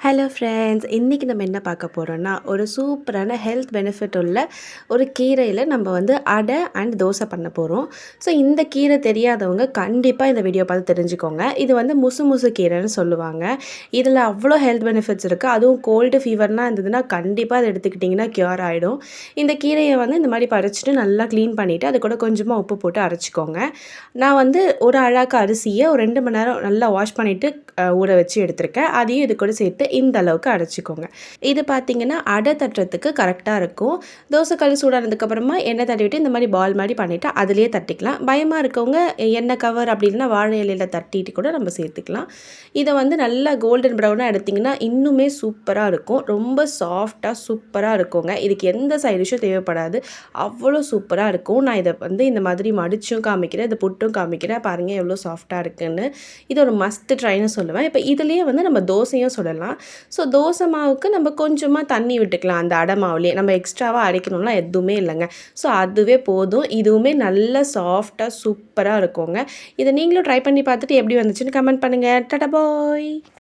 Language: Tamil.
ஹலோ ஃப்ரெண்ட்ஸ், இன்றைக்கி நம்ம என்ன பார்க்க போகிறோன்னா ஒரு சூப்பரான ஹெல்த் பெனிஃபிட் உள்ள ஒரு கீரையில் நம்ம வந்து அடை அண்ட் தோசை பண்ண போகிறோம். ஸோ இந்த கீரை தெரியாதவங்க கண்டிப்பாக இந்த வீடியோ பார்த்து தெரிஞ்சுக்கோங்க. இது வந்து முசு முசு கீரைன்னு சொல்லுவாங்க. இதில் அவ்வளோ ஹெல்த் பெனிஃபிட்ஸ் இருக்குது. அதுவும் கோல்டு ஃபீவர்லாம் இருந்ததுன்னா கண்டிப்பாக அதை எடுத்துக்கிட்டிங்கன்னா க்யூர் ஆகிடும். இந்த கீரையை வந்து இந்த மாதிரி பறிச்சுட்டு நல்லா க்ளீன் பண்ணிவிட்டு அது கூட கொஞ்சமாக உப்பு போட்டு அரைச்சிக்கோங்க. நான் வந்து ஒரு அழாக்கு அரிசியை ஒரு 2 மணி நேரம் நல்லா வாஷ் பண்ணிவிட்டு ஊற வச்சு எடுத்திருக்கேன். அதையும் இது கூட சேர்த்து இந்த அளவுக்கு அரைச்சிக்கோங்க. இது பார்த்தீங்கன்னா அடை தட்டுறதுக்கு கரெக்டாக இருக்கும். தோசைக்கல் சூடானதுக்கப்புறமா எண்ணெய் தடவிட்டு இந்த மாதிரி பால் மாதிரி பண்ணிவிட்டு அதிலேயே தட்டிக்கலாம். பயமாக இருக்கவங்க எண்ணெய் கவர் அப்படி இல்லைன்னா வாழை இலையில் தட்டிட்டு கூட நம்ம சேர்த்துக்கலாம். இதை வந்து நல்லா கோல்டன் ப்ரௌனாக எடுத்திங்கன்னா இன்னுமே சூப்பராக இருக்கும். ரொம்ப சாஃப்டாக சூப்பராக இருக்குங்க. இதுக்கு எந்த சைட் டிஷ்ஷும் தேவைப்படாது. அவ்வளோ சூப்பராக இருக்கும். நான் இதை வந்து இந்த மாதிரி மடிச்சும் காமிக்கிறேன், இதை புட்டும் காமிக்கிறேன். பாருங்கள் எவ்வளோ சாஃப்டாக இருக்குன்னு. இது ஒரு மஸ்ட் ட்ரைன்னு சொல்லுவேன். இப்போ இதுலேயே வந்து நம்ம தோசையும் சுடலாம். ஸோ தோசை மாவுக்கு நம்ம கொஞ்சமாக தண்ணி விட்டுக்கலாம். அந்த அடை மாவுலேயே நம்ம எக்ஸ்ட்ராவாக அரைக்கணும்லாம் எதுவுமே இல்லைங்க. ஸோ அதுவே போதும். இதுவுமே நல்ல சாஃப்டாக சூப்பராக இருக்குங்க. இதை நீங்களும் ட்ரை பண்ணி பார்த்துட்டு எப்படி வந்துச்சுன்னு கமெண்ட் பண்ணுங்கள். டாடா பாய்.